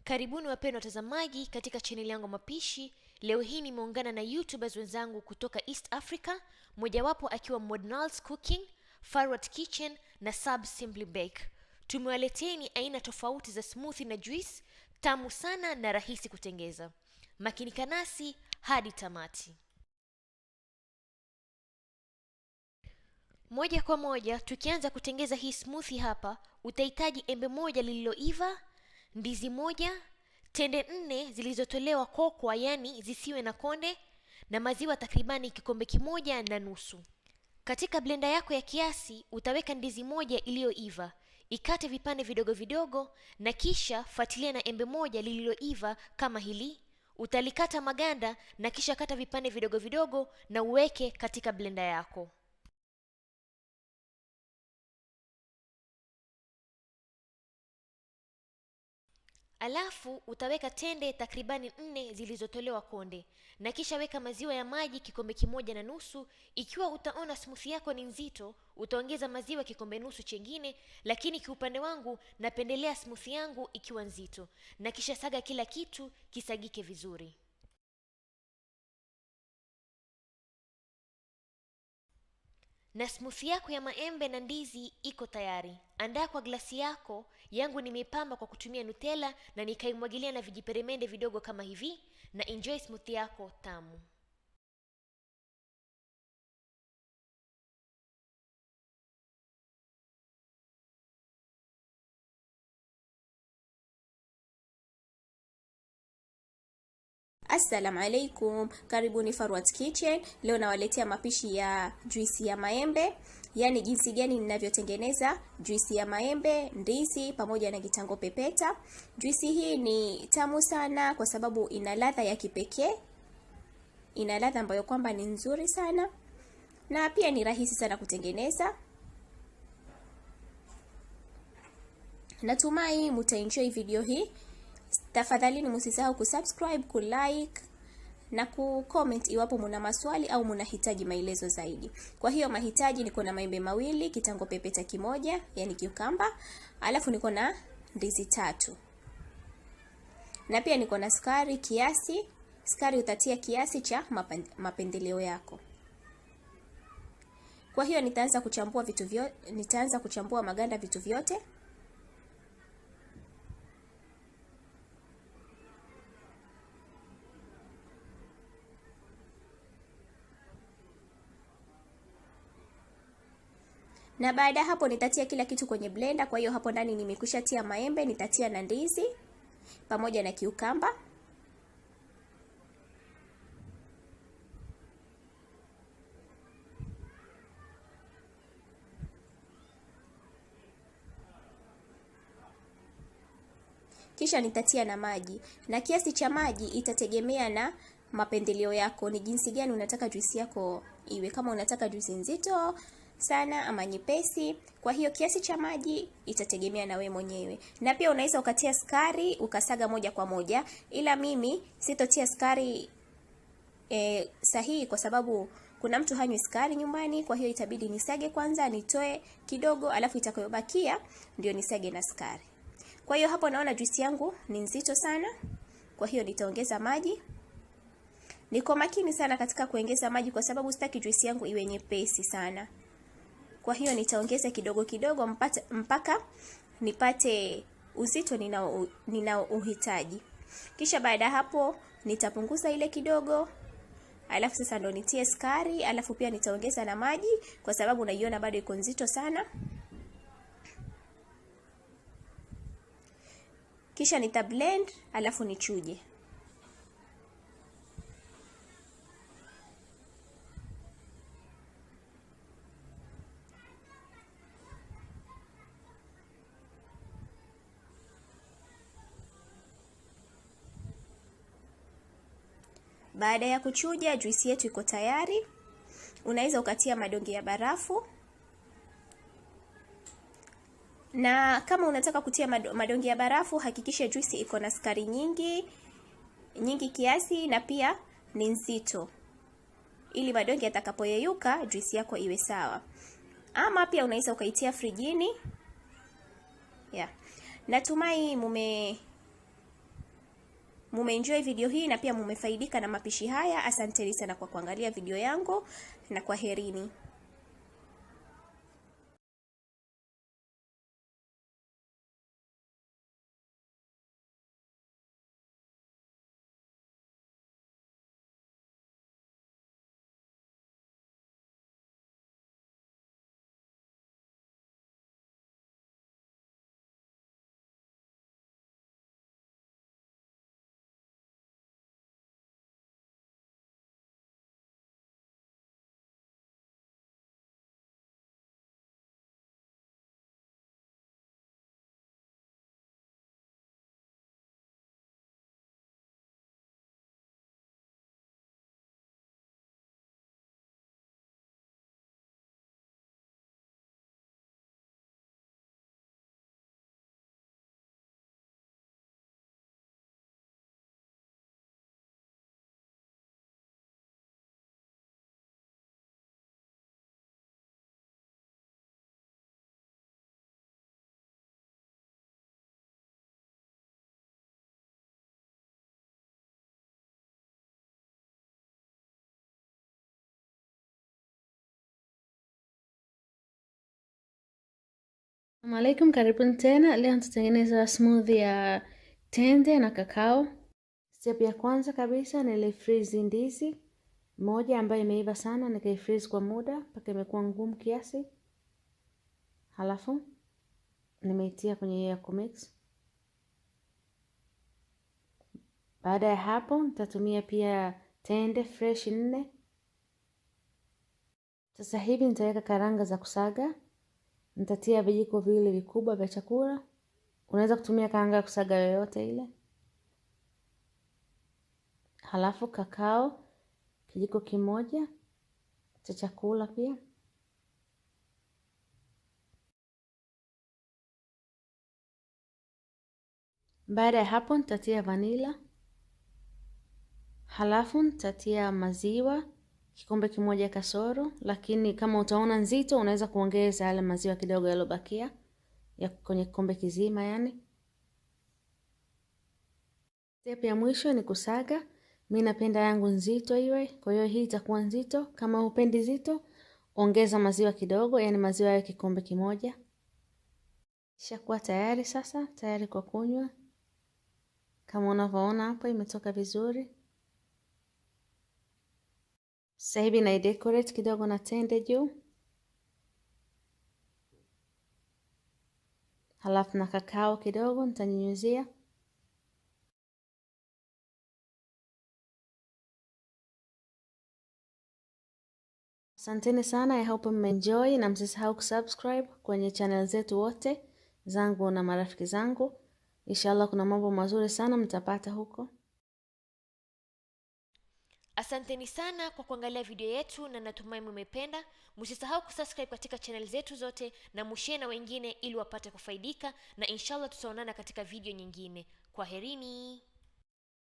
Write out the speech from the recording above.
Karibuni wapendwa watazamaji katika chaneli yangu Mapishi. Leo hii nimeungana na YouTubers wenzangu kutoka East Africa, mojawapo akiwa Modernals Cooking, Farwat Kitchen na Sub Simply Bake. Tumewaleteni aina tofauti za smoothie na juice, tamu sana na rahisi kutengeza. Makinika nasi hadi tamati. Moja kwa moja tukianza kutengeza hii smoothie hapa, utahitaji embe moja lililoiva, ndizi moja, tende 4 zilizotolewa kokwa yani zisiwe na konde, na maziwa takribani kikombe kimoja na nusu. Katika blender yako ya kiasi utaweka ndizi moja iliyoiva, ikate vipande vidogo vidogo, na kisha fuatilia na embe moja lililoiva kama hili. Utalikata maganda na kisha kata vipande vidogo vidogo na uweke katika blender yako. Alafu utaweka tende takribani 4 zilizotolewa konde, na kisha weka maziwa ya maji kikombe kimoja na nusu. Ikiwa utaona smoothie yako ni nzito, utaongeza maziwa kikombe nusu chengine, lakini kiupande wangu napendelea smoothie yangu ikiwa nzito. Na kisha saga kila kitu kisagike vizuri. Na smoothie yako ya maembe na ndizi iko tayari. Andaa kwa glasi yako. Yangu nimeipamba kwa kutumia Nutella na nikaimwagilia na vijiperemende vidogo kama hivi, na enjoy smoothie yako tamu. Assalamu alaikum, karibuni Farwat Kitchen. Leo nawaletea mapishi ya juisi ya maembe, yani jinsi gani ninavyotengeneza juisi ya maembe, ndizi pamoja na kitango pepeta. Juisi hii ni tamu sana kwa sababu ina ladha ya kipekee. Ina ladha ambayo kwamba ni nzuri sana na pia ni rahisi sana kutengeneza. Natumai mtaenjoy video hii. Tafadhali msisahau kusubscribe, kulike na kucomment iwapo mna maswali au mnahitaji maelezo zaidi. Kwa hiyo mahitaji, niko na maembe mawili, kitango pepeta kimoja yani cucumber, alafu niko na ndizi 3. Na pia niko na sukari kiasi. Sukari utatia kiasi cha mapendeleo yako. Kwa hiyo nitaanza kuchambua maganda vitu vyote. Na baada hapo nitatia kila kitu kwenye blender. Kwa hiyo hapo ndani nimekwisha tia maembe, nitatia na ndizi pamoja na cucumber. Kisha nitatia na maji. Na kiasi cha maji itategemea na mapendeleo yako. Ni jinsi gani unataka juisi yako iwe, kama unataka juisi nzito sana ama nyepesi. Kwa hiyo kiasi cha maji itategemea na we mwenyewe. Na pia unaweza ukatia sukari ukasaga moja kwa moja, ila mimi sitotia sukari sahihi kwa sababu kuna mtu hanywi sukari nyumbani. Kwa hiyo itabidi nisage kwanza, nitoe kidogo, alafu itakayobakia ndio nisage na sukari. Kwa hiyo hapo naona juisi yangu ni nzito sana, kwa hiyo nitaongeza maji. Niko makini sana katika kuongeza maji kwa sababu sitaki juisi yangu iwe nyepesi sana. Kwa hiyo nitaongeza kidogo kidogo mpaka nipate uzito ninao uhitaji. Kisha baada hapo nitapunguza ile kidogo, alafu sasa ndo nitie sukari, alafu pia nitaongeza na maji kwa sababu naiona bado iko nzito sana. Kisha nitablend, alafu nichuje. Baada ya kuchuja, juisi yetu iko tayari. Unaweza ukatia madonge ya barafu. Na kama unataka kutia madonge ya barafu, hakikisha juisi iko na sukari nyingi kiasi na pia ni nzito, ili madonge yatakapoyeyuka juisi yako iwe sawa. Ama pia unaweza ukaitia frijini. Natumai mumeenjoy video hii na pia mumefaidika na mapishi haya. Asanteni sana kwa kuangalia video yangu na kwaherini. Assalamu alaikum, karibuni tena. Leo tutatengeneza smoothie ya tende na kakao. Step ya kwanza kabisa nilifreeze ndizi moja ambayo imeiva sana, nikaifreeze kwa muda mpaka imekuwa ngumu kiasi. Halafu nimeitia kwenye ya kumix. Baada ya hapo nitatumia pia tende fresh 4. Sasa hivi nitaweka karanga za kusaga. Nitatia vijiko viwili vikubwa vya chakula. Unaweza kutumia karanga ya kusaga yoyote ile. Halafu kakao kijiko kimoja cha chakula pia. Baada ya hapo nitatia vanilla. Halafu nitatia maziwa kikombe kimoja kasoro, lakini kama utaona nzito unaweza kuongeza yale maziwa kidogo yalobakia ya kwenye kikombe kizima yani. Step ya mwisho ni kusaga. Mimi napenda yangu nzito iwe, kwa hiyo hii itakuwa nzito. Kama hupendi nzito, ongeza maziwa kidogo, yani maziwa ya kikombe kimoja. Ishakuwa tayari sasa, tayari kwa kunywa. Kama unavyoona hapo imetoka vizuri. Sasa hivi na decorate kidogo na tende juu. Halafu na kakao kidogo nitanyunyuzia. Asanteni sana, I hope mmeenjoy na msisahau kusubscribe kwenye channel zetu wote zangu na marafiki zangu. Inshallah kuna mambo mazuri sana mtapata huko. Asanteni sana kwa kuangalia video yetu na natumai mmependa. Msisahau kusubscribe katika channel zetu zote na mshare na wengine ili wapate kufaidika, na inshallah tutaonana katika video nyingine. Kwaherini.